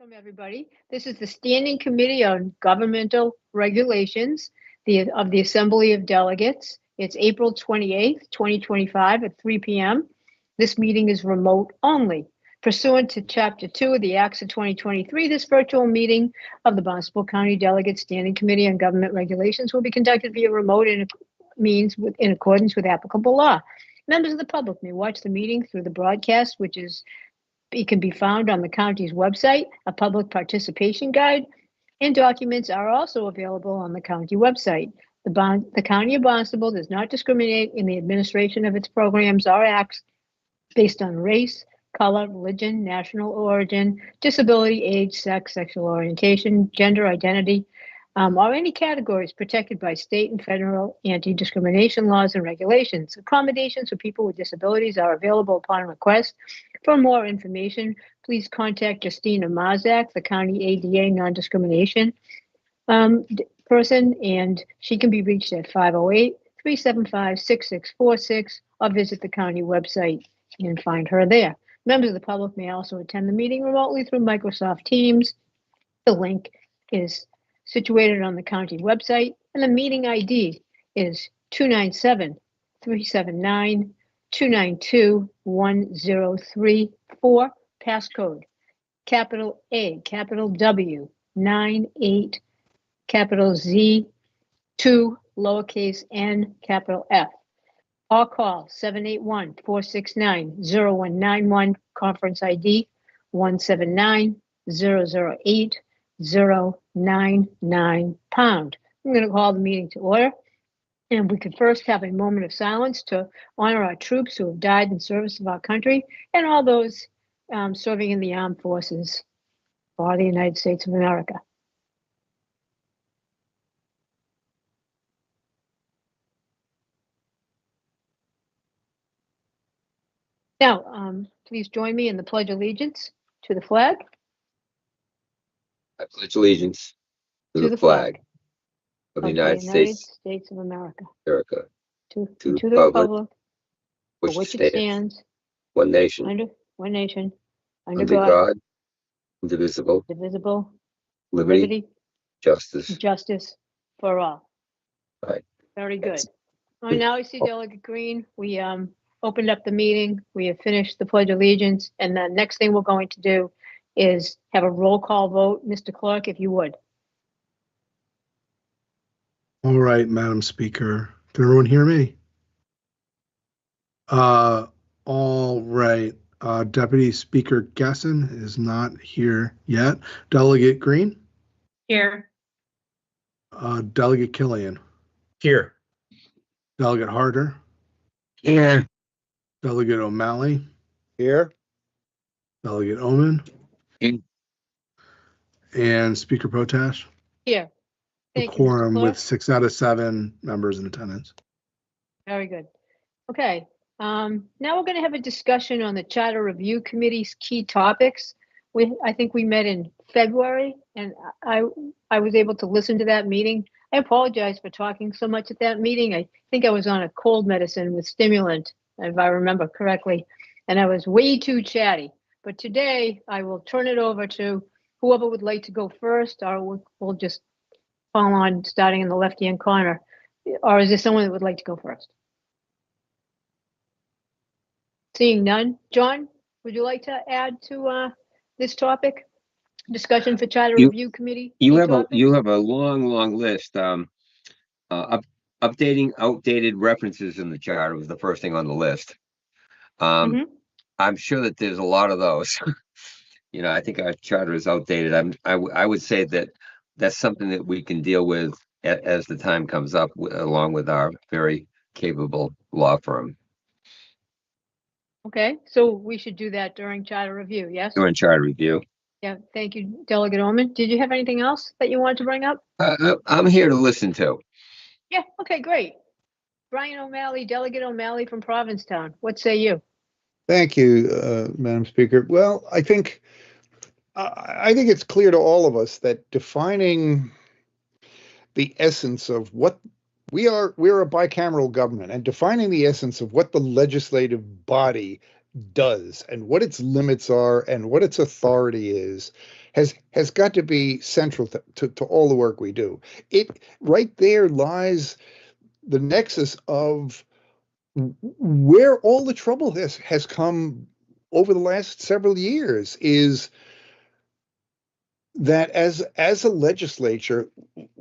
Welcome, everybody. This is the Standing Committee on Governmental Regulations of the Assembly of Delegates. It's April 28th, 2025 at 3 p.m. This meeting is remote only. Pursuant to Chapter 2 of the Acts of 2023, this virtual meeting of the Barnstable County Delegates Standing Committee on Government Regulations will be conducted via remote means in accordance with applicable law. Members of the public may watch the meeting through the broadcast, it can be found on the county's website. A public participation guide and documents are also available on the county website. The County of Barnstable does not discriminate in the administration of its programs or acts based on race, color, religion, national origin, disability, age, sex, sexual orientation, gender identity, or any categories protected by state and federal anti-discrimination laws and regulations. Accommodations for people with disabilities are available upon request. For more information, please contact Justina Marzak, the County ADA non-discrimination person, and she can be reached at 508-375-6646 or visit the county website and find her there. Members of the public may also attend the meeting remotely through Microsoft Teams. The link is situated on the county website, and the meeting ID is 297-379-292-1034, passcode capital A, capital W, 98, capital Z, 2, lowercase n, capital F. Or call 781-469-0191, conference ID 179-008-099 pound. I'm going to call the meeting to order. And we could first have a moment of silence to honor our troops who have died in service of our country and all those serving in the armed forces for the United States of America. Now, please join me in the Pledge of Allegiance to the flag. I pledge allegiance to the flag of the United States of America, to to the the republic republic for which which it stands, one nation, under under God, God, indivisible, indivisible, liberty, justice. and justice for all. Right. Very good. Well, now I see Delegate Green. We opened up the meeting. We have finished the Pledge of Allegiance, and the next thing we're going to do is have a roll call vote. Mr. Clerk, if you would. All right, Madam Speaker. Can everyone hear me? All right. Deputy Speaker Gesson is not here yet. Delegate Green? Here. Delegate Killian? Here. Delegate Harder? Here. Delegate O'Malley? Here. Delegate Omen? Here. And Speaker Potash? Here. A Thank you, Mr. quorum Clerk. with 6 out of 7 members in attendance. Very good. Okay. Now we're going to have a discussion on the Charter Review Committee's key topics. I think we met in February, and I was able to listen to that meeting. I apologize for talking so much at that meeting. I think I was on a cold medicine with stimulant, if I remember correctly, and I was way too chatty. But today I will turn it over to whoever would like to go first, or we'll just follow on starting in the left-hand corner. Or is there someone that would like to go first? Seeing none. John, would you like to add to this topic? Discussion for Charter Review Committee? You have a long list. Updating outdated references in the charter was the first thing on the list. I'm sure that there's a lot of those. I think our charter is outdated. I would say that that's something that we can deal with as the time comes up, along with our very capable law firm. Okay, so we should do that during Charter Review, yes? During charter review. Yeah, thank you, Delegate Omen. Did you have anything else that you wanted to bring up? I'm here to listen to. Yeah, okay, great. Brian O'Malley, Delegate O'Malley from Provincetown. What say you? Thank you, Madam Speaker. Well, I think it's clear to all of us that defining the essence of what we're a bicameral government, and defining the essence of what the legislative body does and what its limits are and what its authority is has got to be central to all the work we do. It right there lies the nexus of where all the trouble has come over the last several years, is that as a legislature,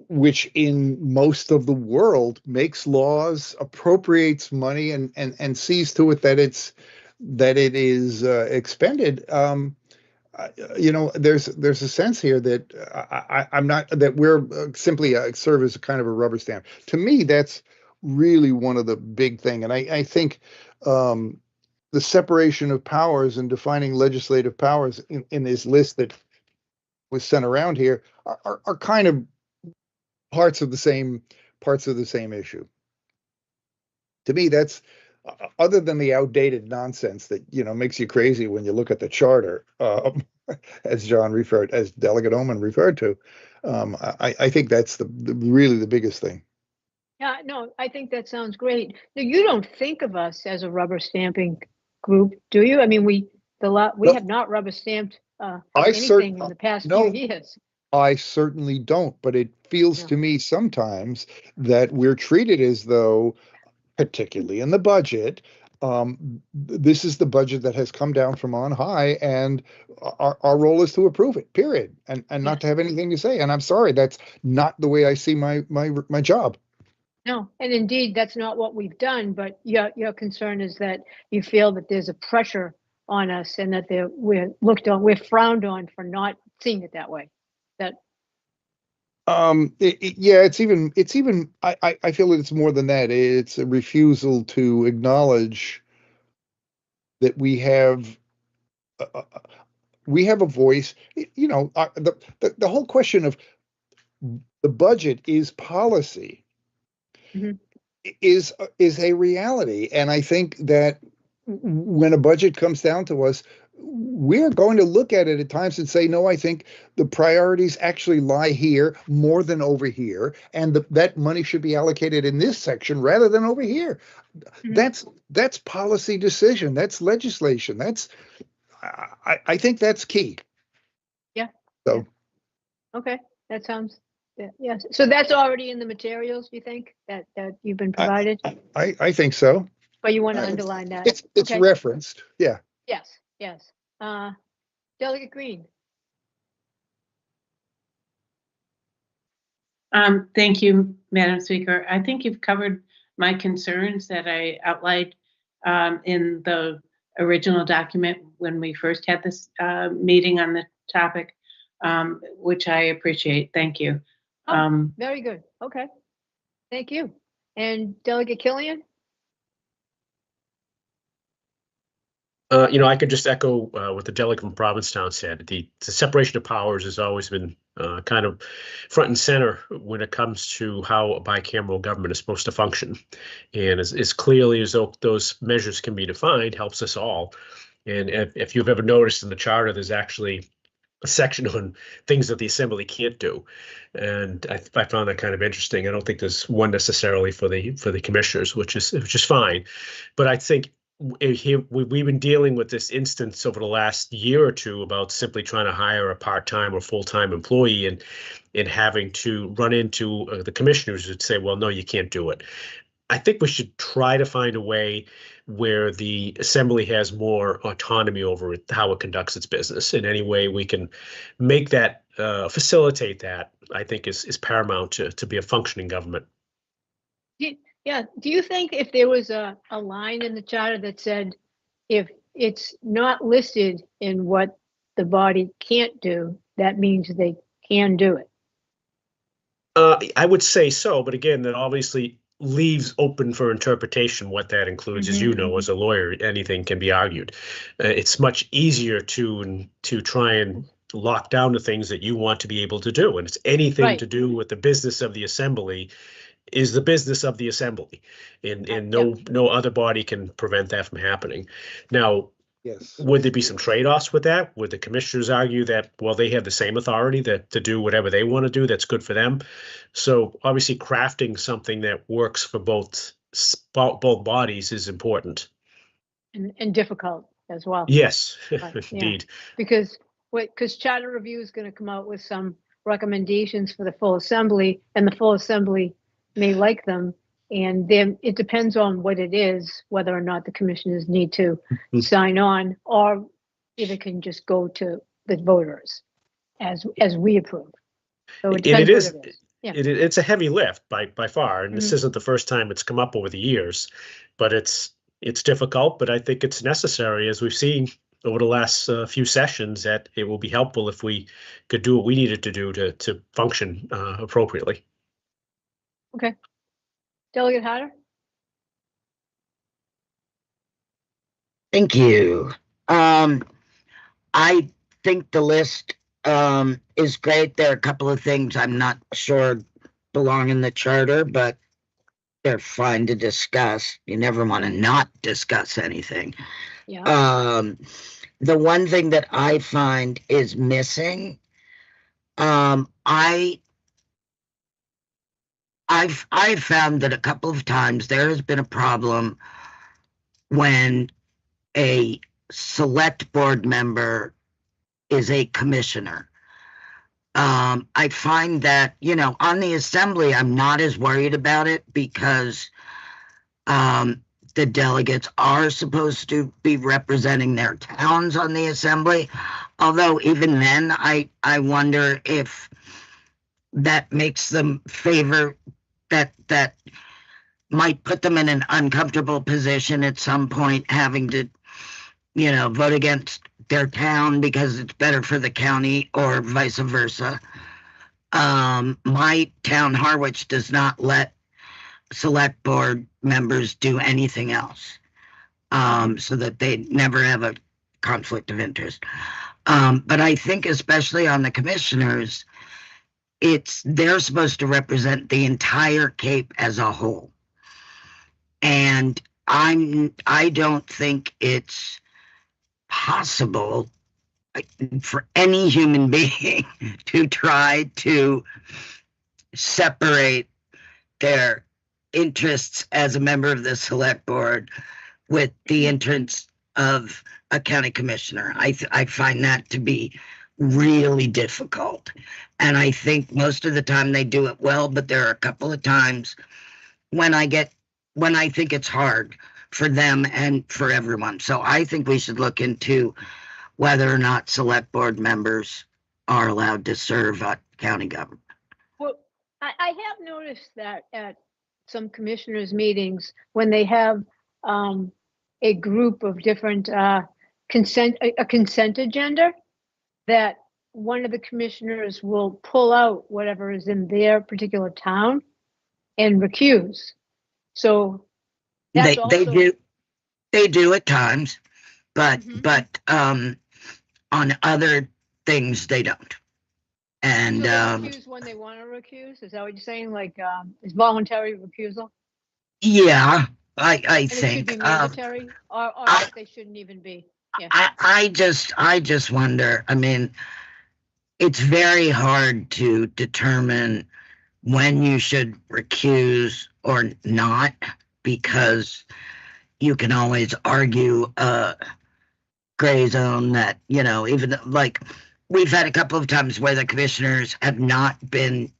which in most of the world makes laws, appropriates money, and sees to it that it is expended, there's a sense here that I'm not, that we're simply serve as a kind of a rubber stamp. To me, that's really one of the big thing, and I think the separation of powers and defining legislative powers in this list that was sent around here are kind of parts of the same issue. To me, that's other than the outdated nonsense that makes you crazy when you look at the charter, as Delegate Oman referred to. I think that's really the biggest thing. Yeah, no, I think that sounds great. Now, you don't think of us as a rubber stamping group, do you? I mean, we have not rubber stamped anything in the past few years. I certainly don't, but it feels to me sometimes that we're treated as though, particularly in the budget, this is the budget that has come down from on high, and our role is to approve it, period, and not to have anything to say. And I'm sorry, that's not the way I see my job. No, and indeed, that's not what we've done. But your concern is that you feel that there's a pressure on us, and that we're frowned on for not seeing it that way. It's even I feel that it's more than that. It's a refusal to acknowledge that we have a voice. The whole question of the budget is policy. Mm-hmm. is a reality, and I think that when a budget comes down to us, we're going to look at it at times and say, no, I think the priorities actually lie here more than over here, and that money should be allocated in this section rather than over here. Mm-hmm. That's policy decision. That's legislation. I think that's key. Yeah. So. Okay, that sounds. Yes. So that's already in the materials, you think, that you've been provided? I think so. But you want to underline that. It's okay. Referenced. Yeah. Yes. Delegate Green. Thank you, Madam Speaker. I think you've covered my concerns that I outlined in the original document when we first had this meeting on the topic, which I appreciate. Thank you. Very good. Okay. Thank you. And Delegate Killian? I could just echo what the delegate from Provincetown said. The separation of powers has always been kind of front and center when it comes to how a bicameral government is supposed to function. And as clearly as those measures can be defined, helps us all. And if you've ever noticed in the charter, there's actually a section on things that the assembly can't do, and I found that kind of interesting. I don't think there's one necessarily for the commissioners, which is fine, but I think here we've been dealing with this instance over the last year or two about simply trying to hire a part-time or full-time employee and having to run into the commissioners who'd say, well, no, you can't do it. I think we should try to find a way where the assembly has more autonomy over how it conducts its business. In any way we can make that, facilitate that, I think is paramount to be a functioning government. Yeah. Do you think if there was a line in the charter that said, if it's not listed in what the body can't do, that means they can do it? I would say so, but again, that obviously leaves open for interpretation what that includes. Mm-hmm. As you know, as a lawyer, anything can be argued. It's much easier to try and lock down the things that you want to be able to do, and it's anything to do with the business of the assembly is the business of the assembly, and no other body can prevent that from happening. Now, yes, would there be some trade-offs with that? Would the commissioners argue that, well, they have the same authority to do whatever they want to do that's good for them? So obviously crafting something that works for both bodies is important. And difficult as well. Yes, indeed. Because because charter review is going to come out with some recommendations for the full assembly, and the full assembly may like them. And then it depends on what it is, whether or not the commissioners need to sign on, or if it can just go to the voters as we approve. So it depends what it is. Yeah. It's a heavy lift by far, and this isn't the first time it's come up over the years, but it's difficult, but I think it's necessary, as we've seen over the last few sessions, that it will be helpful if we could do what we needed to do to function appropriately. Okay. Delegate Harder? Thank you. I think the list is great. There are a couple of things I'm not sure belong in the charter, but they're fine to discuss. You never want to not discuss anything. Yeah. The one thing that I find is missing, I've found that a couple of times there has been a problem when a select board member is a commissioner. I find that, on the assembly, I'm not as worried about it because the delegates are supposed to be representing their towns on the assembly. Although even then, I wonder if that makes them favor that might put them in an uncomfortable position at some point, having to, vote against their town because it's better for the county or vice versa. My town, Harwich, does not let select board members do anything else, so that they never have a conflict of interest. But I think especially on the commissioners, they're supposed to represent the entire Cape as a whole. And I don't think it's possible for any human being to try to separate their interests as a member of the select board with the interests of a county commissioner. I find that to be really difficult. And I think most of the time they do it well, but there are a couple of times when I think it's hard for them and for everyone. So I think we should look into whether or not select board members are allowed to serve at county government. Well, I have noticed that at some commissioners' meetings, when they have a group of different consent agenda, that one of the commissioners will pull out whatever is in their particular town and recuse. So that's they do at times, but on other things they don't. And so they recuse when they want to recuse. Is that what you're saying? Like is voluntary recusal? Yeah, I think it should be mandatory, or they shouldn't even be. Yeah. I just wonder. I mean, it's very hard to determine when you should recuse or not, because you can always argue a gray zone that, even like we've had a couple of times where the commissioners have not been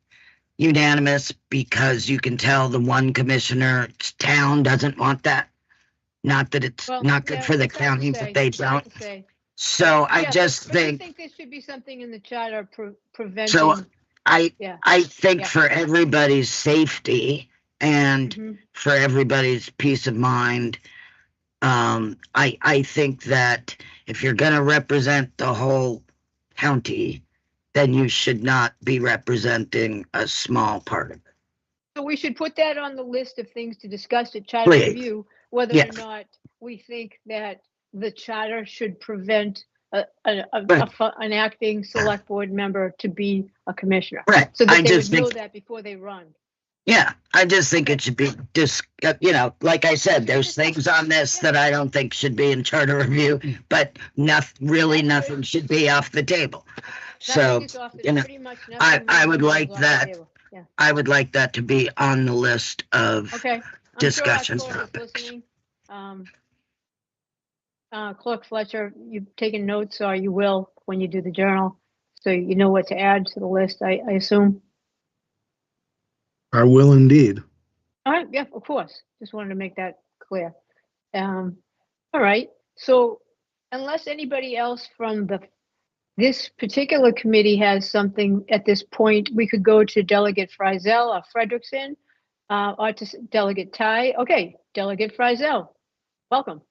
unanimous because you can tell the one commissioner's town doesn't want that. Not that it's not good for the county, but they don't. So I just think there should be something in the charter preventing. So I think for everybody's safety and for everybody's peace of mind, I think that if you're going to represent the whole county, then you should not be representing a small part of it. So we should put that on the list of things to discuss at charter review, whether or not we think that the charter should prevent an acting select board member to be a commissioner. Right. So that they would know that before they run. Yeah, I just think it should be like I said, there's things on this that I don't think should be in charter review, but nothing should be off the table. So, I would like that. Yeah. I would like that to be on the list of discussion sure topics. Clerk Fletcher, you've taken notes, or you will when you do the journal, so you know what to add to the list, I assume. I will indeed. All right, yeah, of course. Just wanted to make that clear. All right, so unless anybody else from this particular committee has something at this point, we could go to Delegate Frizzell or Frederickson, or to Delegate Ty. Okay, Delegate Frizzell, welcome.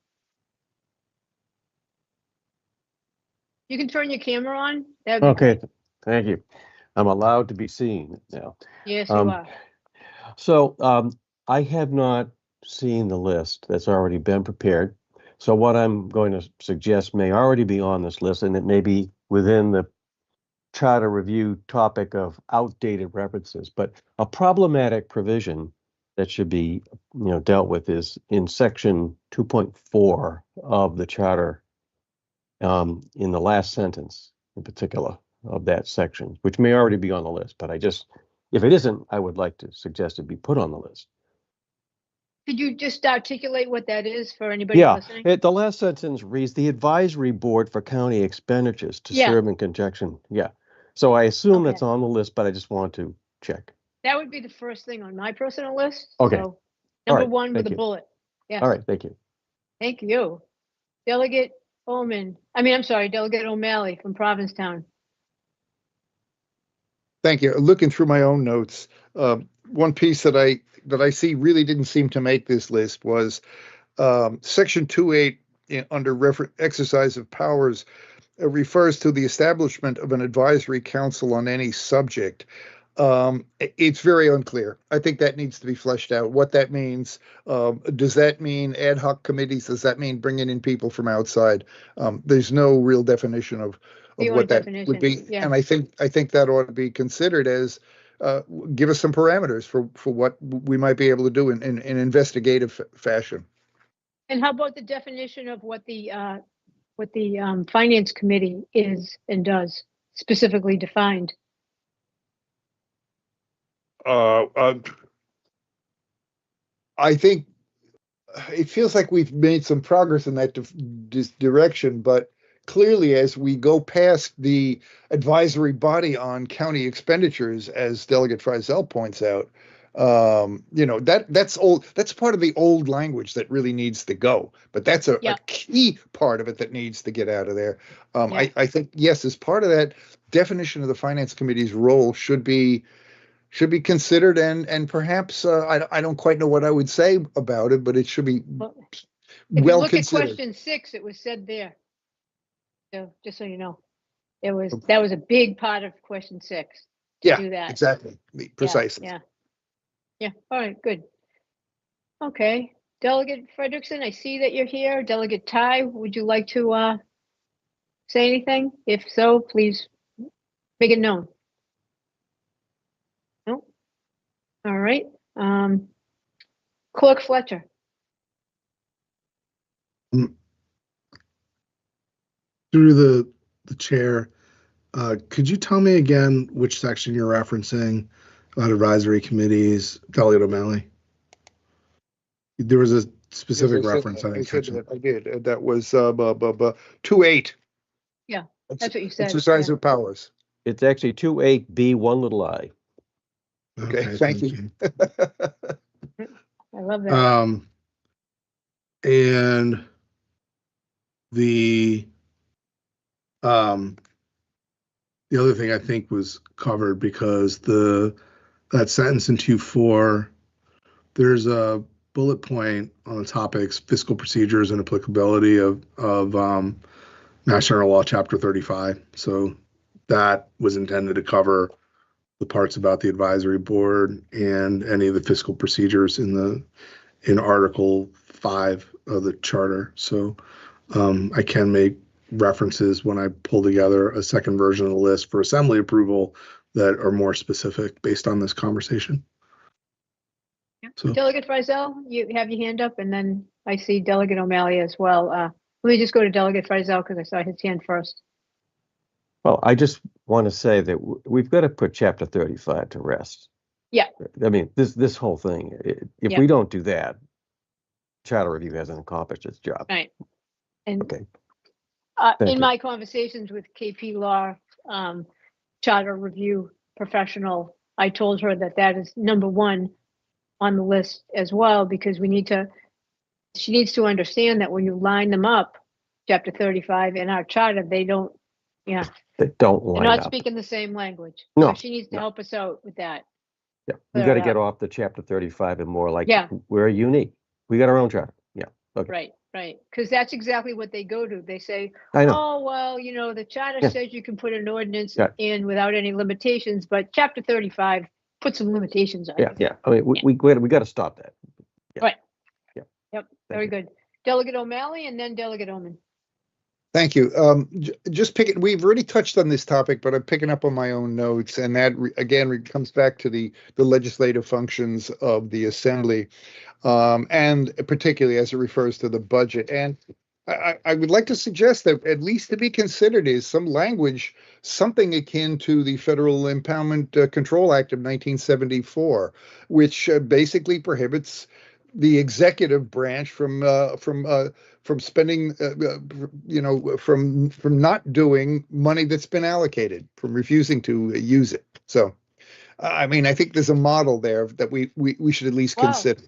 You can turn your camera on. That'd be Okay, great. thank you. I'm allowed to be seen now. Yes, you are. So I have not seen the list that's already been prepared. So what I'm going to suggest may already be on this list, and it may be within the charter review topic of outdated references. But a problematic provision that should be, dealt with is in section 2.4 of the charter, in the last sentence in particular of that section, which may already be on the list, but if it isn't, I would like to suggest it be put on the list. Could you just articulate what that is for anybody listening? The last sentence reads the advisory board for county expenditures to serve in conjunction. Yeah. So I assume that's on the list, but I just want to check. That would be the first thing on my personal list. Okay. So number right, one with a you. bullet. Yeah. All right. Thank you. Thank you. Delegate Delegate O'Malley from Provincetown. Thank you. Looking through my own notes, one piece that I see really didn't seem to make this list was section 2.8 under exercise of powers refers to the establishment of an advisory council on any subject. It's very unclear. I think that needs to be fleshed out. What that means, does that mean ad hoc committees? Does that mean bringing in people from outside? There's no real definition of what that would be. Yeah. And I think that ought to be considered as give us some parameters for what we might be able to do in investigative fashion. And how about the definition of what the finance committee is and does, specifically defined? I think it feels like we've made some progress in that direction, but clearly as we go past the advisory body on county expenditures, as Delegate Frizzell points out, that's old. That's part of the old language that really needs to go, but that's a key part of it that needs to get out of there. I think, yes, as part of that definition of the finance committee's role should be considered, and perhaps I don't quite know what I would say about it, but it should be If well you look considered. at question 6, it was said there. So just so you know, that was a big part of question 6. Do that. Exactly, precisely. Yeah. All right. Good. Okay. Delegate Frederickson, I see that you're here. Delegate Ty, would you like to say anything? If so, please make it known. No. All right. Clerk Fletcher. Through the chair, could you tell me again which section you're referencing about advisory committees, Delegate O'Malley? There was a specific reference. I did. That was 2.8. Yeah, that's what you said. Exercise of powers. It's actually 2.8B, one little I. Okay, thank you. I love that. And the other thing I think was covered because that sentence in 2.4, there's a bullet point on the topics fiscal procedures and applicability of Mass General Law Chapter 35. So that was intended to cover the parts about the advisory board and any of the fiscal procedures in Article 5 of the charter. So I can make references when I pull together a second version of the list for assembly approval that are more specific based on this conversation. Yeah. So, Delegate Frizzell, you have your hand up, and then I see Delegate O'Malley as well. Let me just go to Delegate Frizzell because I saw his hand first. Well, I just want to say that we've got to put Chapter 35 to rest. Yeah. I mean, this whole thing, if we don't do that, charter review hasn't accomplished its job. Right. And Okay. Thank in you. my conversations with KP Law, charter review professional, I told her that that is number one on the list as well, because she needs to understand that when you line them up, chapter 35 in our charter, they don't, They don't they're line not up. speaking the same language. No, So she needs to no. help us out with that. Yeah, we Clear got to it get up. off the chapter 35 and more like Yeah. we're unique. We got our own charter. Yeah. Okay. Right. Because that's exactly what they go to. They say, I know. oh, well, the charter Yeah. says you can put an ordinance Yeah. in without any limitations, but chapter 35 put some limitations on Yeah. it. Yeah. I mean, we got to stop that. Yeah. Right. Yeah. Yep. Thank Very you. good. Delegate O'Malley and then Delegate Omen. Thank you. Just picking, we've already touched on this topic, but I'm picking up on my own notes, and that again comes back to the legislative functions of the assembly, and particularly as it refers to the budget. And I would like to suggest that at least to be considered is some language, something akin to the Federal Impoundment Control Act of 1974, which basically prohibits the executive branch from spending, from not doing money that's been allocated, from refusing to use it. So, I mean, I think there's a model there that we should at least Wow. consider.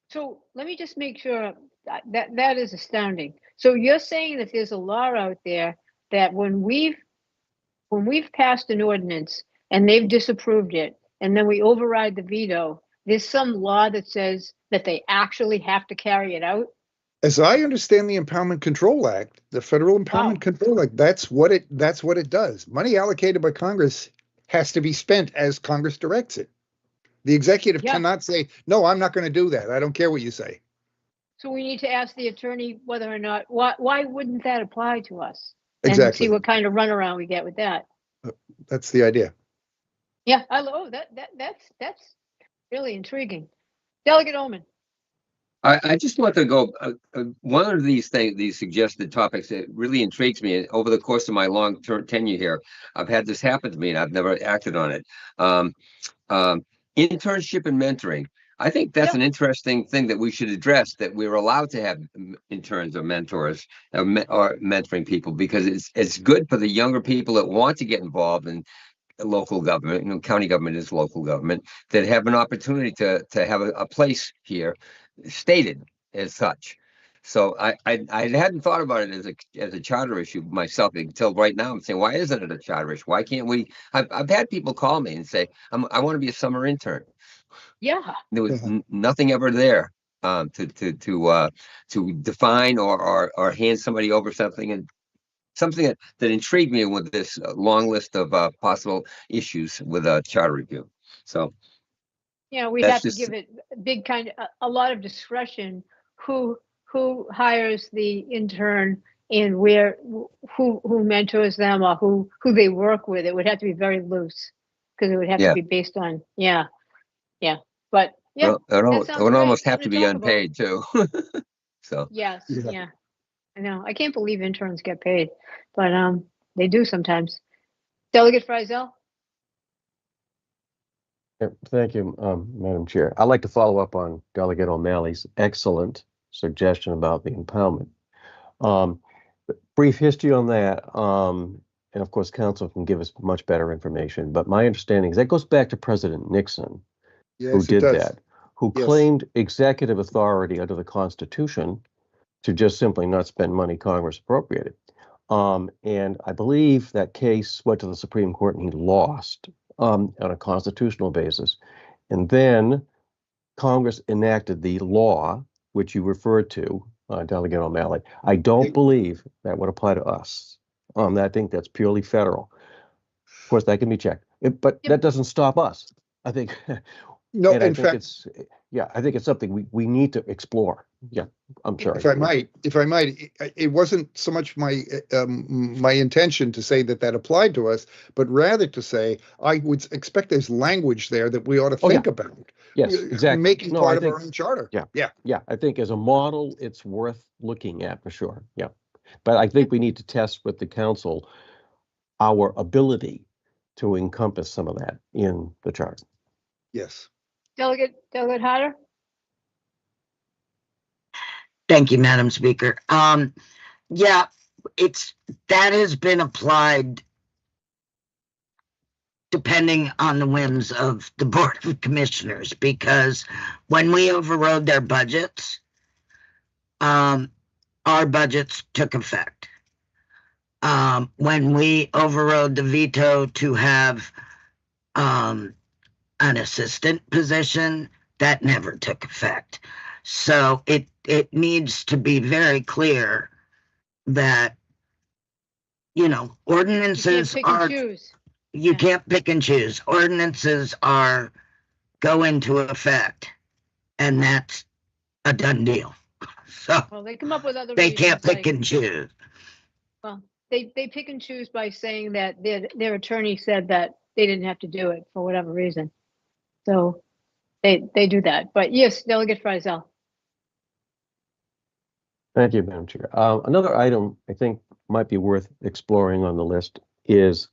So let me just make sure that is astounding. So you're saying that there's a law out there that when we've passed an ordinance and they've disapproved it, and then we override the veto, there's some law that says that they actually have to carry it out? As I understand the Impoundment Control Act, the Federal Impoundment Control Act, that's what it does. Money allocated by Congress has to be spent as Congress directs it. The executive cannot say, no, I'm not going to do that. I don't care what you say. So we need to ask the attorney whether or not, why wouldn't that apply to us? Exactly. And see what kind of runaround we get with that. That's the idea. Yeah, that's really intriguing. Delegate Omen. I just want to go, one of these things, these suggested topics that really intrigues me over the course of my long-term tenure here. I've had this happen to me and I've never acted on it. Internship and mentoring. I think that's an interesting thing that we should address, that we're allowed to have interns or mentors or mentoring people, because it's good for the younger people that want to get involved in local government. County government is local government, that have an opportunity to have a place here stated as such. So I hadn't thought about it as a charter issue myself until right now. I'm saying, why isn't it a charter issue? Why can't we? I've had people call me and say, I want to be a summer intern. Yeah. There was nothing ever there to define or hand somebody over something, and something that intrigued me with this long list of possible issues with a charter review. So yeah, we have to give it a lot of discretion who hires the intern and who mentors them or who they work with. It would have to be very loose, because it would have to be based on But yeah, well, it would almost have to be unpaid too. So yes, yeah. I know. I can't believe interns get paid, but they do sometimes. Delegate Friesel. Thank you, Madam Chair. I'd like to follow up on Delegate O'Malley's excellent suggestion about the impoundment. Brief history on that, and of course, Council can give us much better information. But my understanding is that goes back to President Nixon, who did that, who claimed executive authority under the Constitution to just simply not spend money Congress appropriated. And I believe that case went to the Supreme Court and he lost on a constitutional basis. And then Congress enacted the law, which you referred to, Delegate O'Malley. I don't believe that would apply to us. I think that's purely federal. Of course, that can be checked, but that doesn't stop us. I think. No, and I think it's something we need to explore. Yeah, I'm sorry. If I might, it wasn't so much my intention to say that applied to us, but rather to say I would expect there's language there that we ought to think about. Yes, exactly. Making part of our own charter. Yeah. I think as a model, it's worth looking at for sure. Yeah, but I think we need to test with the council our ability to encompass some of that in the charter. Yes. Delegate Harder. Thank you, Madam Speaker. Yeah, that has been applied depending on the whims of the Board of Commissioners, because when we overrode their budgets, our budgets took effect. When we overrode the veto to have an assistant position, that never took effect. So it needs to be very clear that, ordinances are, you can't pick and choose. Ordinances go into effect, and that's a done deal. So Well, they come up with other they reasons, can't pick like, and choose. well, they pick and choose by saying that their attorney said that they didn't have to do it for whatever reason. So they do that. But yes, Delegate Frizzell. Thank you, Madam Chair. Another item I think might be worth exploring on the list is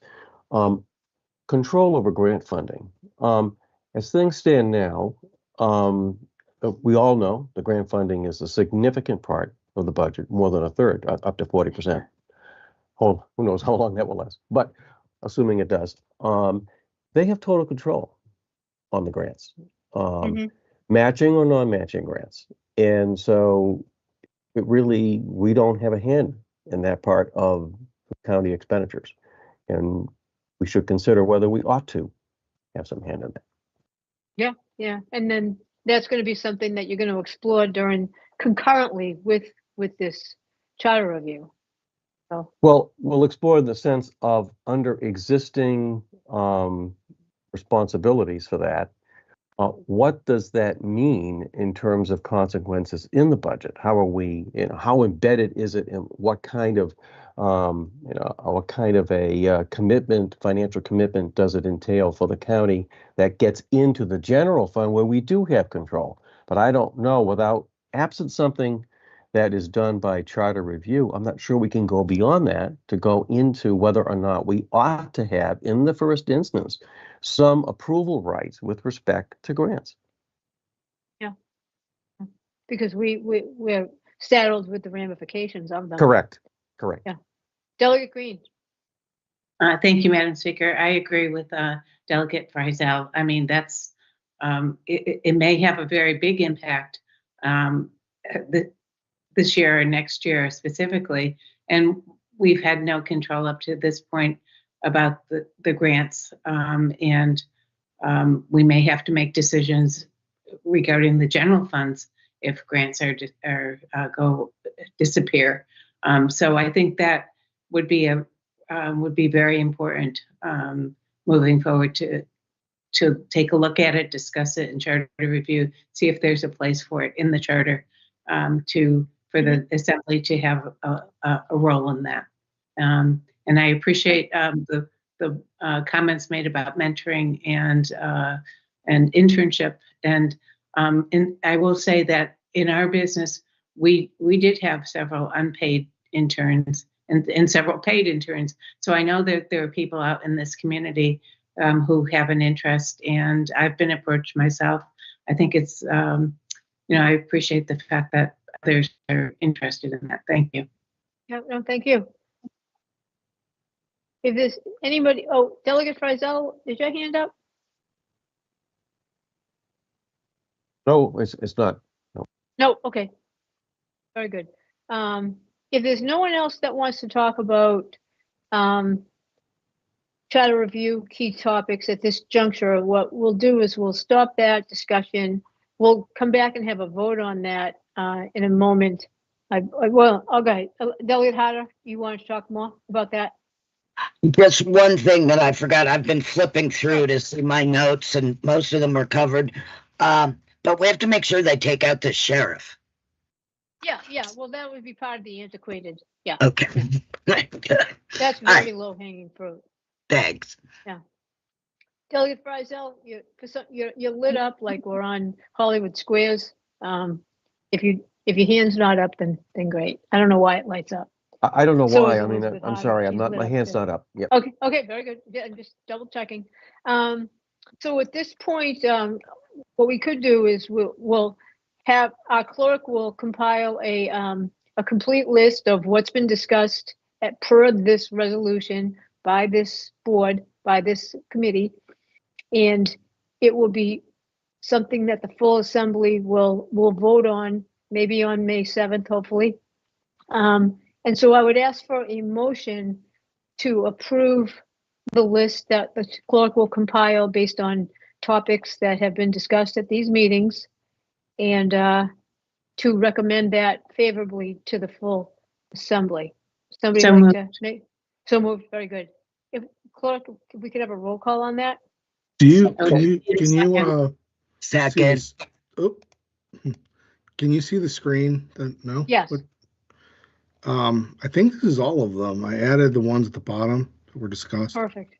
control over grant funding. As things stand now, we all know the grant funding is a significant part of the budget, more than a third, up to 40%. Who knows how long that will last, but assuming it does, they have total control on the grants, matching or non-matching grants. And so we don't have a hand in that part of the county expenditures. And we should consider whether we ought to have some hand in that. Yeah. And then that's going to be something that you're going to explore concurrently with this charter review. So. Well, we'll explore the sense of under existing responsibilities for that. What does that mean in terms of consequences in the budget? How are we, how embedded is it, and what kind of, a commitment, financial commitment does it entail for the county that gets into the general fund where we do have control? But I don't know, absent something that is done by charter review, I'm not sure we can go beyond that to go into whether or not we ought to have, in the first instance, some approval rights with respect to grants. Yeah, because we're saddled with the ramifications of them. Correct. Yeah. Delegate Green. Thank you, Madam Speaker. I agree with Delegate Frizzell. I mean, that's it may have a very big impact this year or next year specifically, and we've had no control up to this point about the grants, and we may have to make decisions regarding the general funds if grants disappear. So I think that would be very important moving forward to take a look at it, discuss it in charter review, see if there's a place for it in the charter for the assembly to have a role in that. And I appreciate the comments made about mentoring and internship. And I will say that in our business, we did have several unpaid interns and several paid interns. So I know that there are people out in this community who have an interest, and I've been approached myself. I think it's, I appreciate the fact that others are interested in that. Thank you. Yeah, no, thank you. If there's anybody, Delegate Frizzell, is your hand up? No, it's not. No, okay. Very good. If there's no one else that wants to talk about charter review key topics at this juncture, what we'll do is we'll stop that discussion. We'll come back and have a vote on that in a moment. Okay. Delegate Harder, you want to talk more about that? Just one thing that I forgot. I've been flipping through to see my notes, and most of them are covered. But we have to make sure they take out the sheriff. Yeah. Well, that would be part of the antiquated. Yeah. Okay. That's very low hanging fruit. Thanks. Yeah. Delegate Frizzell, you're lit up like we're on Hollywood Squares. If your hand's not up, then great. I don't know why it lights up. I don't know So why. is I mean, Elizabeth I'm Harder. sorry. She's My lit up hand's too. not up. Yep. Okay, very good. Yeah, just double checking. So at this point, what we could do is we'll have our clerk will compile a a complete list of what's been discussed per this resolution by this board, by this committee. And it will be something that the full assembly will vote on, maybe on May 7th, hopefully. And so I would ask for a motion to approve the list that the clerk will compile based on topics that have been discussed at these meetings, and to recommend that favorably to the full assembly. Somebody So like moved. to make? So moved, very good. If clerk, if we could have a roll call on that? Do you, Okay. can you, see Second, this? Oh, can you see the screen? No? Yes. What- I think this is all of them. I added the ones at the bottom that were discussed. Perfect.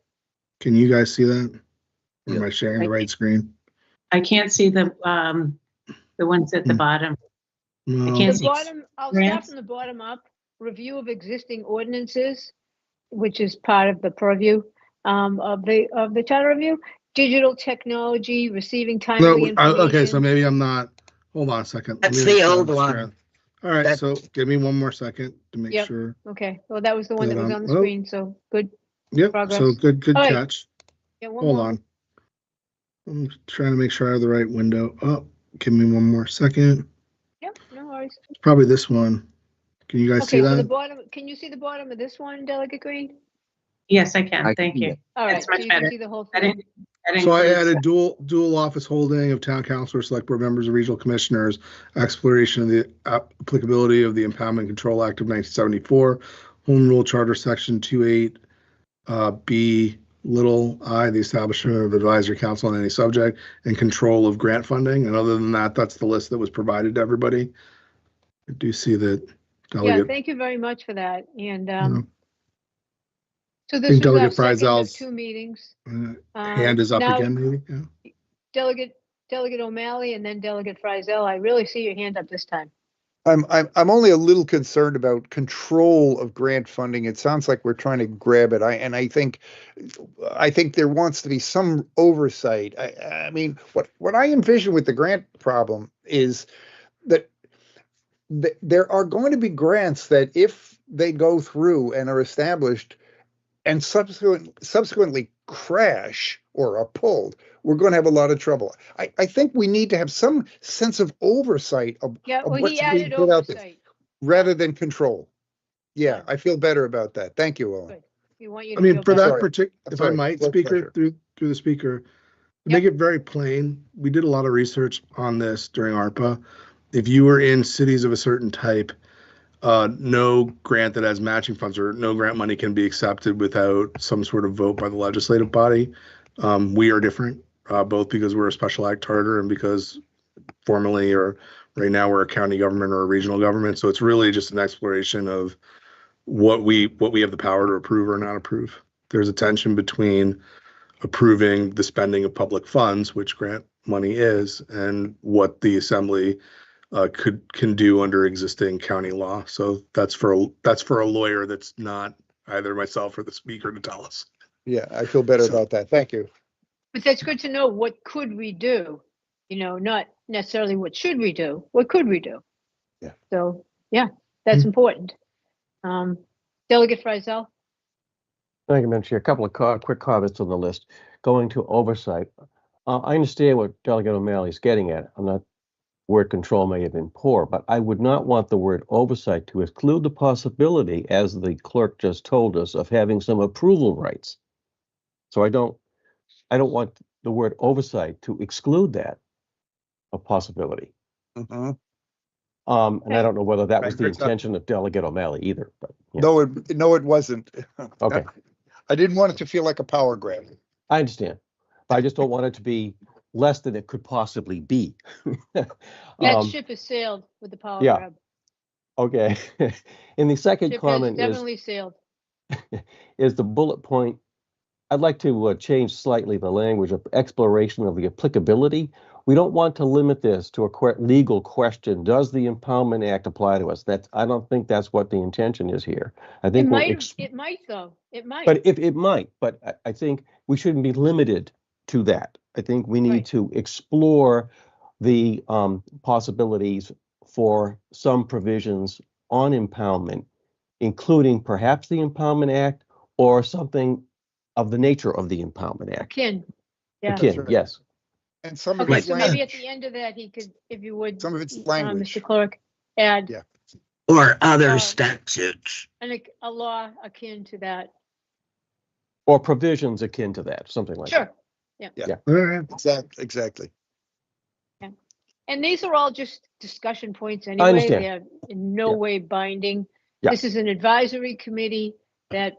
Can you guys see that? Or am Yeah. I sharing the right screen? I can't see the ones at the Hmm. bottom. No. can't The see. bottom, I'll start Grants? from the bottom up. Review of existing ordinances, which is part of the purview of the charter review. Digital technology, receiving No, timely information. okay, so maybe I'm not, hold on a second. Let That's me the make sure old I'm one. sharing. All right, That- so give me one more second to make Yep. sure. Okay, well, that was the one that was on the Oh. screen, so good. Yep, so Progress. good All right. catch. Yeah, one Hold more. on. I'm trying to make sure I have the right window up. Give me one more second. Yep, no worries. It's probably this one. Can you guys see Okay, so the that? bottom, can you see the bottom of this one, Delegate Green? Yes, I can. I can Thank see you. that. All right, That's so much you can better. see the whole That thing. in- that So I includes- added dual office holding of town councilors, select board members, and regional commissioners, exploration of the applicability of the Impoundment Control Act of 1974, Home Rule Charter Section 28, B little I, the establishment of advisory council on any subject, and control of grant funding. And other than that, that's the list that was provided to everybody. I do see that Yeah, Delegate, thank you very much for that. And Yeah. so I this think was our Delegate second of Freisel's, 2 meetings. hand is up now- again, maybe? Yeah. Delegate O'Malley and then Delegate Frizel. I really see your hand up this time. I'm only a little concerned about control of grant funding. It sounds like we're trying to grab it. I think there wants to be some oversight. I mean, what I envision with the grant problem is that there are going to be grants that, if they go through and are established and subsequently crash or are pulled, we're going to have a lot of trouble. I think we need to have some sense of oversight of Yeah, well, what's he being added put out there, oversight. rather than control. Yeah, Yeah. I feel better about that. Thank you, Owen. Good. We want you I to mean, feel for better. that Sorry. particular, if I Sorry. might, Blood speaker, pressure. through the speaker, to make it very plain, we did a lot of research on this during ARPA. If you were in cities of a certain type, no grant that has matching funds or no grant money can be accepted without some sort of vote by the legislative body. We are different, both because we're a special act charter and because formally or right now we're a county government or a regional government. So it's really just an exploration of what we have the power to approve or not approve. There's a tension between approving the spending of public funds, which grant money is, and what the assembly can do under existing county law. So that's for a lawyer that's not either myself or the speaker to tell us. Yeah, I feel better about that. Thank you. But that's good to know. What could we do? Not necessarily what should we do. What could we do? Yeah. So, yeah, that's important. Delegate Frizel? Thank you, Madam Chair. A couple of quick comments on the list. Going to oversight. I understand what Delegate O'Malley is getting at. Word control may have been poor, but I would not want the word oversight to exclude the possibility, as the clerk just told us, of having some approval rights. So I don't want the word oversight to exclude that a possibility. Mhm. And I don't know whether that was the Right, Chris, intention of Delegate O'Malley either, but yeah. No, it wasn't. Okay, I didn't want it to feel like a power grab. I understand. But I just don't want it to be less than it could possibly be. That ship has sailed with the power yeah. grab. Okay. And the second Ship has comment definitely sailed. is the bullet point. I'd like to change slightly the language of exploration of the applicability. We don't want to limit this to a legal question. Does the Impoundment Act apply to us? I don't think that's what the intention is here. I It think might though. It might. but if it might, but I think we shouldn't be limited to that. I think we need Right. to explore the possibilities for some provisions on impoundment, including perhaps the Impoundment Act or something of the nature of the Impoundment Act. Akin. Yeah. Akin, right. yes. And some of Okay, its so maybe at language, the end of that, he could, if you would, some of its language. Mr. Clerk, add Yeah. Or other Uh, statutes. a law akin to that. Or provisions akin to that, something like that. Sure. All right. Exactly. And these are all just discussion points anyway. understand. They're in no Yeah. way binding. Yeah. This is an advisory committee that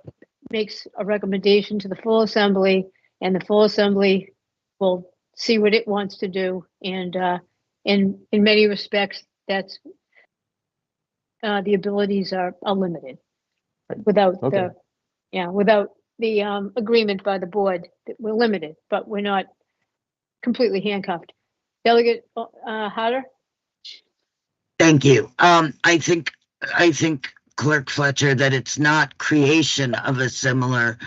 makes a recommendation to the full assembly, and the full assembly will see what it wants to do. And in many respects, that's the abilities are limited without Okay. without the agreement by the board. That we're limited, but we're not completely handcuffed. Delegate Harder? Thank you. I think Clerk Fletcher, that it's not creation of a similar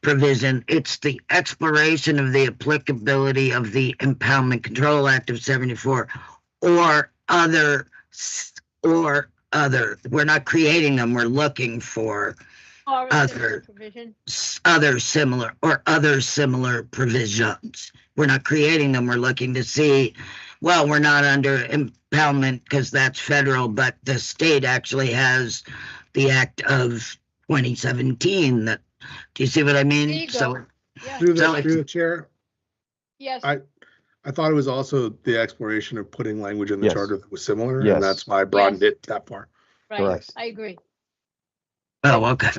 provision. It's the exploration of the applicability of the Impoundment Control Act of 74 or other. We're not creating them. We're looking for Or a similar provision? other similar provisions. We're not creating them. We're looking to see, well, we're not under impoundment because that's federal, but the state actually has the Act of 2017. That, do you see what I mean? There you So, go. Yeah, Through So the chair, yes. I thought it was also the exploration of putting language in the Yes. charter that was similar, Yes. and that's why I broadened Yes. it that far. Right, Correct. I agree. oh, okay.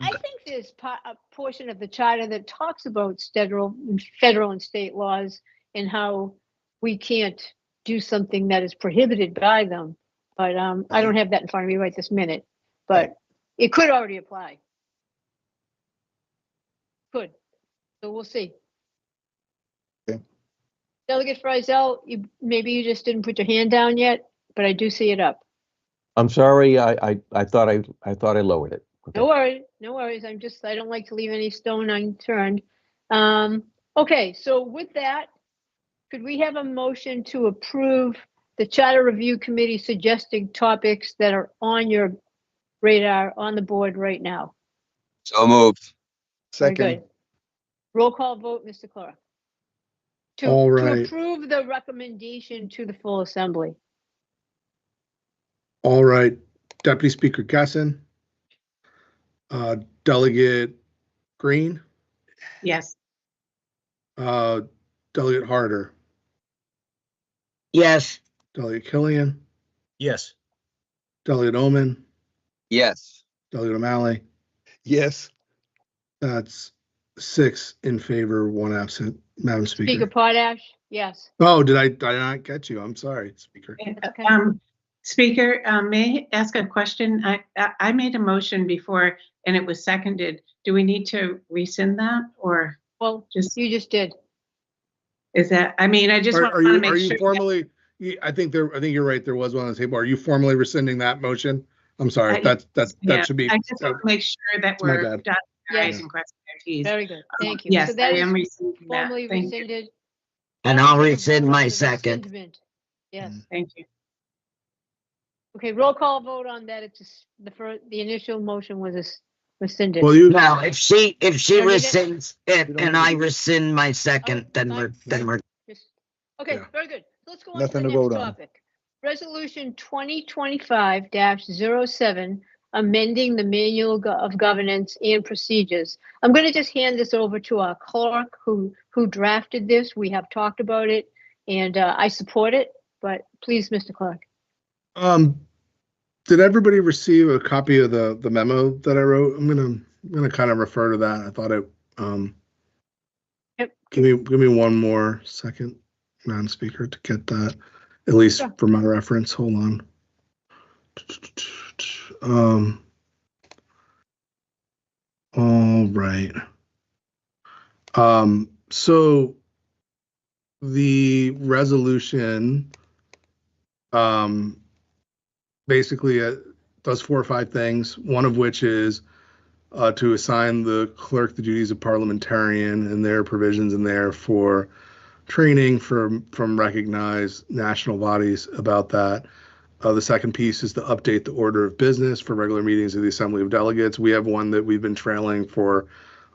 I think there's a portion of the charter that talks about federal and state laws and how we can't do something that is prohibited by them. But I don't have that in front of me right this minute, but it could already apply. Could. So we'll see. Okay. Delegate Frizzell, maybe you just didn't put your hand down yet, but I do see it up. I'm sorry, I thought I lowered it. Okay. No worries. I don't like to leave any stone unturned. Okay, so with that, could we have a motion to approve the Charter Review Committee suggesting topics that are on your radar on the board right now? So moved. Very Second, good. Roll call vote, Mr. Clerk. All To right. approve the recommendation to the full assembly. All right, Deputy Speaker Gasson, Delegate Green, Yes. Delegate Harder, Yes. Delegate Killian, Yes. Delegate Omen, Yes. Delegate O'Malley. yes. That's 6 in favor, 1 absent, Madam Speaker Speaker. Potash, yes. Oh, did I not get you? I'm sorry, Speaker. Okay. Speaker, may I ask a question? I made a motion before and it was seconded. Do we need to rescind that or Well, just, you just did. is that, I mean, I just want Are to you make sure. formally, I think you're right, there was one on the table. Are you formally rescinding that motion? I'm sorry, Yeah, that should be. I just want to make sure that my we're bad. dotting Yes. i's and crossing our t's. Very good. Thank you. Yes, So that I am is rescinding that. formally Thank you. rescinded. And I'll rescind my second. Rescindment. Yes. Thank you. Okay, roll call vote on that. It's just the initial motion was rescinded. Well, you, No, if she Don't need it? rescinds it You don't and need I it. rescind my second, then fine. we're Just- Okay, Yeah. very good. Let's go on Nothing to to the next vote on. topic. Resolution 2025-07, amending the Manual of Governance and Procedures. I'm going to just hand this over to our clerk who drafted this. We have talked about it, and I support it, but please, Mr. Clerk. did everybody receive a copy of the memo that I wrote? I'm gonna kind of refer to that. I thought it, Yep. give me one more second, Madam Speaker, to get that, at least Sure. for my reference. Hold on. All right. So the resolution, basically does 4 or 5 things, one of which is to assign the clerk the duties of parliamentarian, and there are provisions in there for training from recognized national bodies about that. The second piece is to update the order of business for regular meetings of the Assembly of Delegates. We have one that we've been trailing for,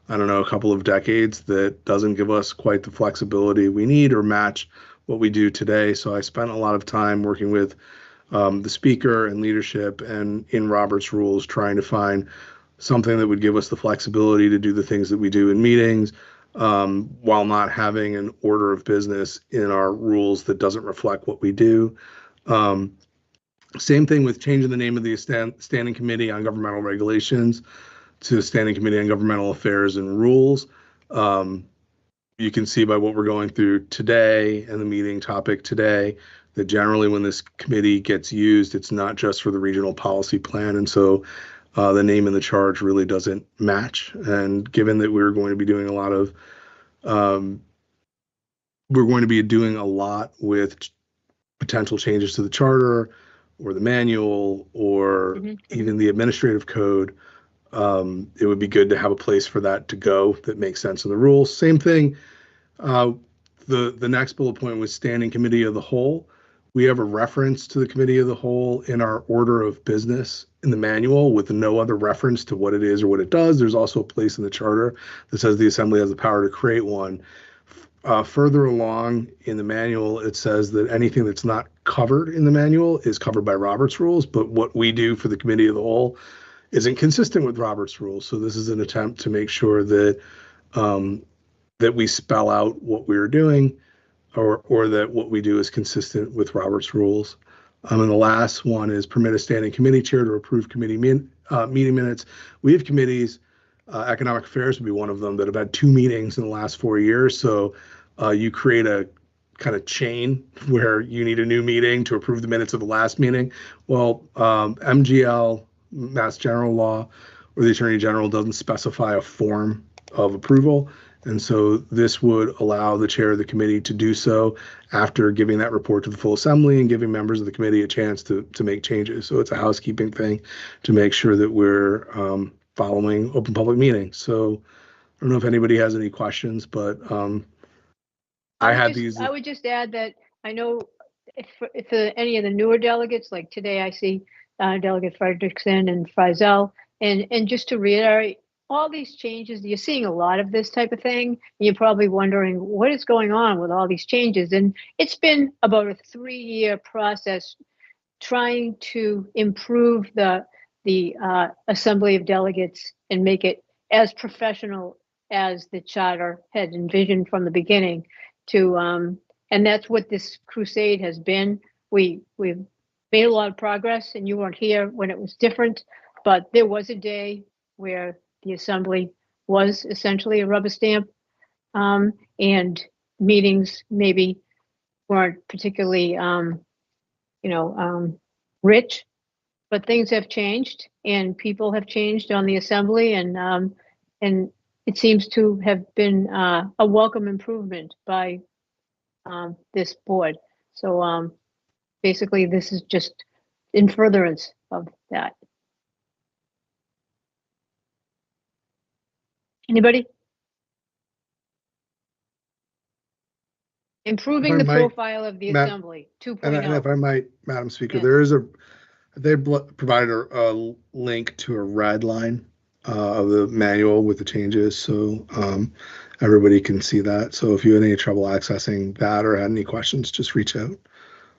I don't know, a couple of decades that doesn't give us quite the flexibility we need or match what we do today. So I spent a lot of time working with the speaker and leadership and in Robert's rules trying to find something that would give us the flexibility to do the things that we do in meetings while not having an order of business in our rules that doesn't reflect what we do. Same thing with changing the name of the Standing Committee on Governmental Regulations to Standing Committee on Governmental Affairs and Rules. You can see by what we're going through today and the meeting topic today that generally when this committee gets used, it's not just for the regional policy plan. And so the name in the charge really doesn't match. And given that we're going to be doing a lot of, with potential changes to the charter or the manual or even the administrative code, it would be good to have a place for that to go that makes sense in the rules. Same thing. The next bullet point was Standing Committee of the Whole. We have a reference to the Committee of the Whole in our order of business in the manual with no other reference to what it is or what it does. There's also a place in the charter that says the Assembly has the power to create one. Further along in the manual, it says that anything that's not covered in the manual is covered by Robert's rules, but what we do for the Committee of the Whole isn't consistent with Robert's rules. So this is an attempt to make sure that that we spell out what we're doing or that what we do is consistent with Robert's rules. And the last one is permit a standing committee chair to approve committee meeting minutes. We have committees, Economic Affairs would be one of them, that have had 2 meetings in the last 4 years. So you create a kind of chain where you need a new meeting to approve the minutes of the last meeting. Well, MGL, Mass General Law, or the Attorney General doesn't specify a form of approval. And so this would allow the chair of the committee to do so after giving that report to the full assembly and giving members of the committee a chance to make changes. So it's a housekeeping thing to make sure that we're following open public meetings. So I don't know if anybody has any questions, but I would just add that I know if any of the newer delegates, like today I see Delegate Frederickson and Frizzell, and just to reiterate, all these changes, you're seeing a lot of this type of thing. And you're probably wondering what is going on with all these changes. And it's been about a 3-year process trying to improve the Assembly of Delegates and make it as professional as the charter had envisioned from the beginning. And that's what this crusade has been. We've made a lot of progress, and you weren't here when it was different, but there was a day where the assembly was essentially a rubber stamp, and meetings maybe weren't particularly, rich, but things have changed and people have changed on the assembly, and it seems to have been a welcome improvement by this board. So basically, this is just in furtherance of that. Anybody? Improving the profile of the assembly 2.0. And if I might, Madam Speaker, Yeah. They provided a link to a red line of the manual with the changes, so everybody can see that. So if you had any trouble accessing that or had any questions, just reach out.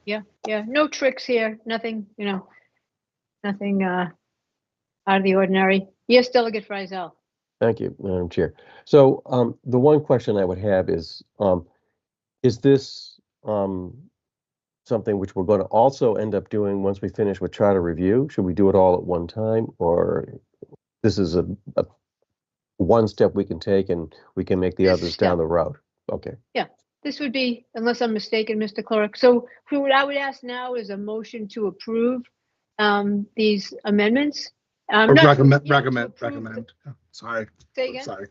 Yeah. No tricks here. Nothing, nothing out of the ordinary. Yes, Delegate Frizzell. Thank you, Madam Chair. So the one question I would have is this something which we're going to also end up doing once we finish with charter review? Should we do it all at one time, or this is a one step we can take and we can make the others down the road? Okay. Yeah, this would be, unless I'm mistaken, Mr. Clerk. So what I would ask now is a motion to approve these amendments. Recommend. Sorry. Say again? Sorry.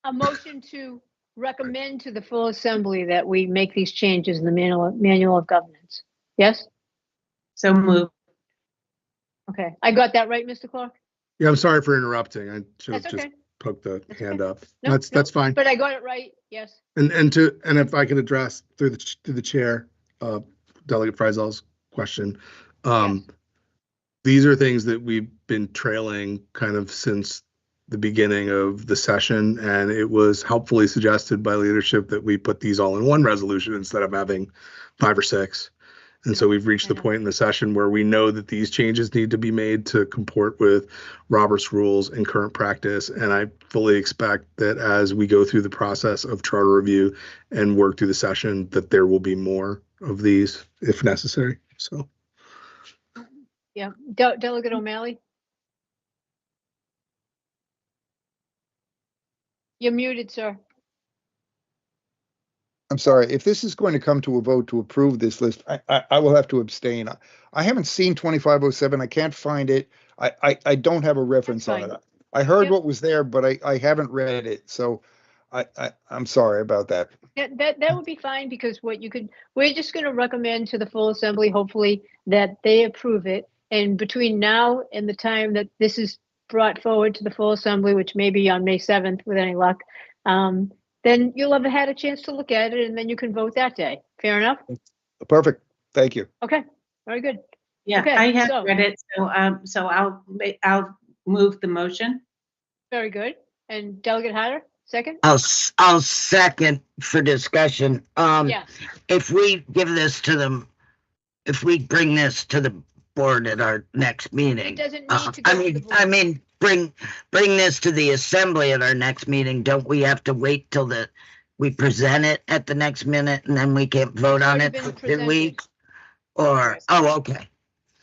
A motion to recommend to the full assembly that we make these changes in the manual of governance. Yes? So move. Okay, I got that right, Mr. Clark? Yeah, I'm sorry for interrupting. I should have That's just okay. poked the hand okay. up. No, That's fine. But I got it right, yes. And if I could address through the chair, Delegate Freisel's question. These are things that we've been trailing kind of since the beginning of the session, and it was helpfully suggested by leadership that we put these all in one resolution instead of having 5 or 6. And so we've reached the point in the session where we know that these changes need to be made to comport with Robert's rules and current practice. And I fully expect that as we go through the process of charter review and work through the session, that there will be more of these if necessary. So. Yeah, Delegate O'Malley. You're muted, sir. I'm sorry, if this is going to come to a vote to approve this list, I will have to abstain. I haven't seen 2507. I can't find it. I don't have a reference on it. I heard what was there, but I haven't read it. So I'm sorry about that. That would be fine, because we're just going to recommend to the full assembly, hopefully, that they approve it. And between now and the time that this is brought forward to the full assembly, which may be on May 7th with any luck, then you'll have had a chance to look at it, and then you can vote that day. Fair enough? Perfect. Thank you. Okay, very good. Yeah, Okay, I have read it, so I'll move the motion. Very good. And Delegate Hatter, second? I'll second for discussion. Yes. If we give this to them, if we bring this to the board at our next meeting. It doesn't need to go to the board. I mean, bring this to the assembly at our next meeting. Don't we have to wait till we present it at the next minute, and then we can't vote on it for 2 weeks? Or, okay.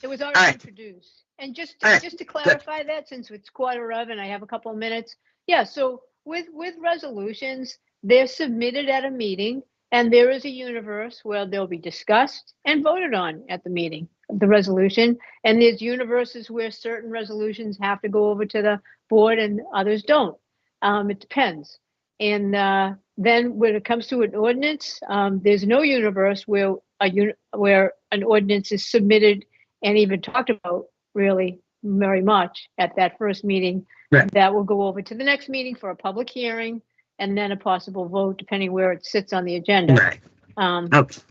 It was already introduced. And just to clarify that, since it's 11:15 and I have a couple of minutes. Yeah, so with resolutions, they're submitted at a meeting, and there is a universe where they'll be discussed and voted on at the meeting, the resolution. And there's universes where certain resolutions have to go over to the board and others don't. It depends. And then when it comes to an ordinance, there's no universe where an ordinance is submitted and even talked about really very much at that first meeting. Right. That will go over to the next meeting for a public hearing and then a possible vote, depending where it sits on the agenda. Right. Okay.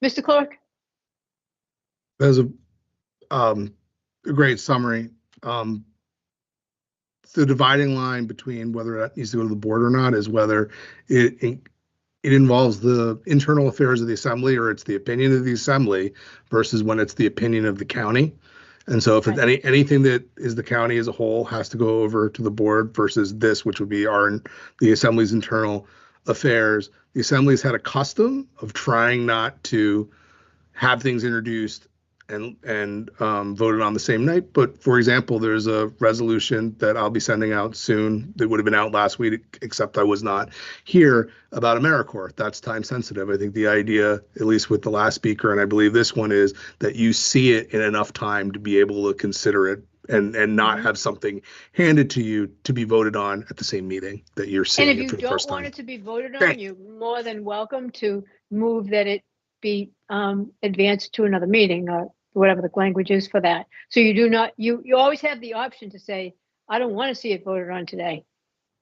Mr. Clerk? That was a great summary. The dividing line between whether that needs to go to the board or not is whether it involves the internal affairs of the assembly, or it's the opinion of the assembly, versus when it's the opinion of the county. And so if it's anything that is the county as a whole has to go over to the board, versus this, which would be the assembly's internal affairs. The assembly's had a custom of trying not to have things introduced and voted on the same night. But for example, there's a resolution that I'll be sending out soon that would have been out last week, except I was not here, about AmeriCorps. That's time sensitive. I think the idea, at least with the last speaker, and I believe this one, is that you see it in enough time to be able to consider it and not have something handed to you to be voted on at the same meeting that you're seeing it for the first time. And if you don't want it to be voted on, you're more than welcome to move that it be advanced to another meeting, or whatever the language is for that. So you do not, you always have the option to say, I don't want to see it voted on today.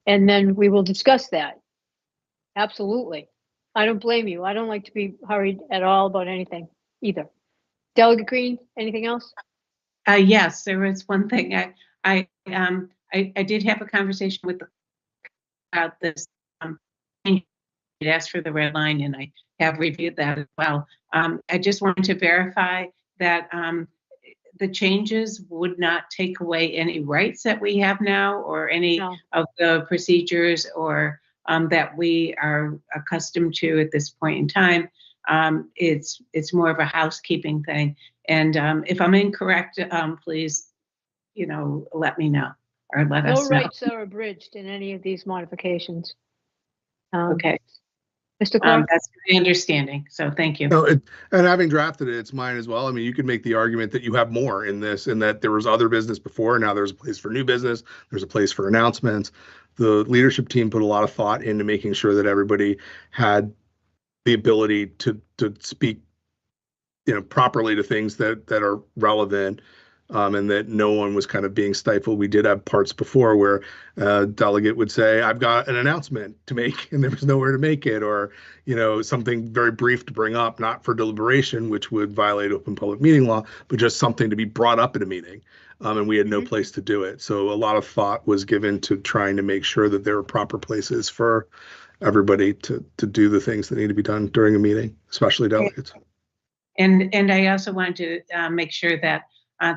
And then we will discuss that. Absolutely. I don't blame you. I don't like to be hurried at all about anything either. Delegate Green, anything else? Yes, there was one thing. I did have a conversation with about this. It asked for the red line, and I have reviewed that as well. I just wanted to verify that the changes would not take away any rights that we have now, or any of the procedures or that we are accustomed to at this point in time. It's more of a housekeeping thing. And if I'm incorrect, please, let me know, or let us know. No rights are abridged in any of these modifications. Okay. Mr. Clark? That's my understanding. So thank you. And having drafted it, it's mine as well. I mean, you could make the argument that you have more in this, and that there was other business before. Now there's a place for new business. There's a place for announcements. The leadership team put a lot of thought into making sure that everybody had the ability to speak, properly to things that are relevant. and that no one was kind of being stifled. We did have parts before where a delegate would say, I've got an announcement to make, and there was nowhere to make it, or, something very brief to bring up, not for deliberation, which would violate open public meeting law, but just something to be brought up at a meeting. And we had no place to do it. So a lot of thought was given to trying to make sure that there were proper places for everybody to do the things that need to be done during a meeting, especially delegates. And I also wanted to make sure that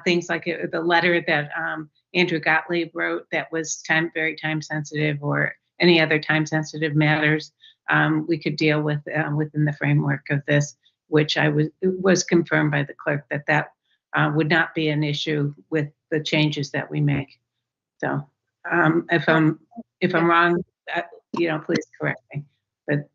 things like the letter that Andrew Gottlieb wrote that was very time sensitive, or any other time sensitive matters, we could deal with within the framework of this, which was confirmed by the clerk that would not be an issue with the changes that we make. So if I'm wrong, please correct me. But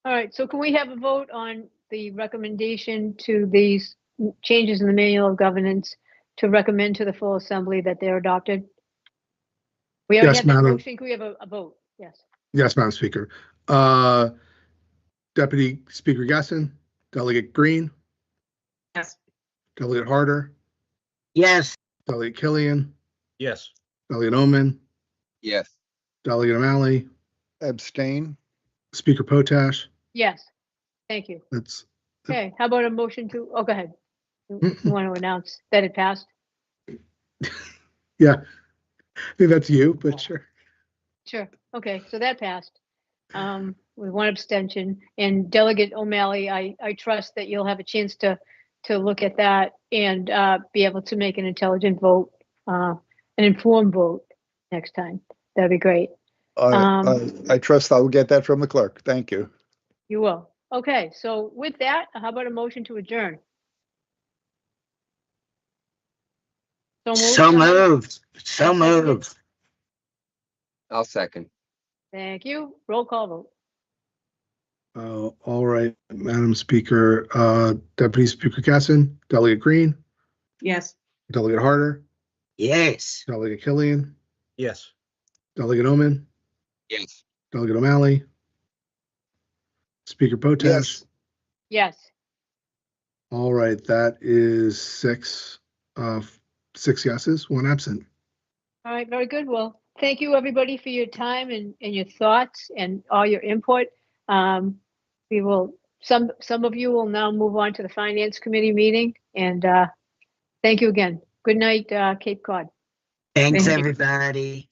all right, so can we have a vote on the recommendation to these changes in the manual of governance to recommend to the full assembly that they're adopted? We already Yes, had that Madam. motion. Can we have a vote? Yes. Yes, Madam Speaker. Deputy Speaker Gasson, Delegate Green, yes. Delegate Harder, Yes. Delegate Killian, Yes. Delegate Omen, Yes. Delegate O'Malley, Abstain. Speaker Potash. Yes. Thank you. That's Okay, how about a motion to, go ahead. You want to announce that it passed? yeah. I think that's you, but sure. Sure. Okay, so that passed with one abstention. And Delegate O'Malley, I trust that you'll have a chance to look at that and be able to make an intelligent vote, an informed vote next time. That'd be great. I trust I'll get that from the clerk. Thank you. You will. Okay, so with that, how about a motion to adjourn? So moved. So moved. I'll second. Thank you. Roll call vote. All right, Madam Speaker. Deputy Speaker Gasson, Delegate Green, Yes. Delegate Harder, Yes. Delegate Killian, Yes. Delegate Omen, Yes. Delegate O'Malley, Speaker Potash. Yes. All right, that is 6 yeses, 1 absent. All right, very good. Well, thank you, everybody, for your time and your thoughts and all your input. We will, some of you will now move on to the Finance Committee meeting, and thank you again. Good night, Cape Cod. Thanks, Thank you. everybody.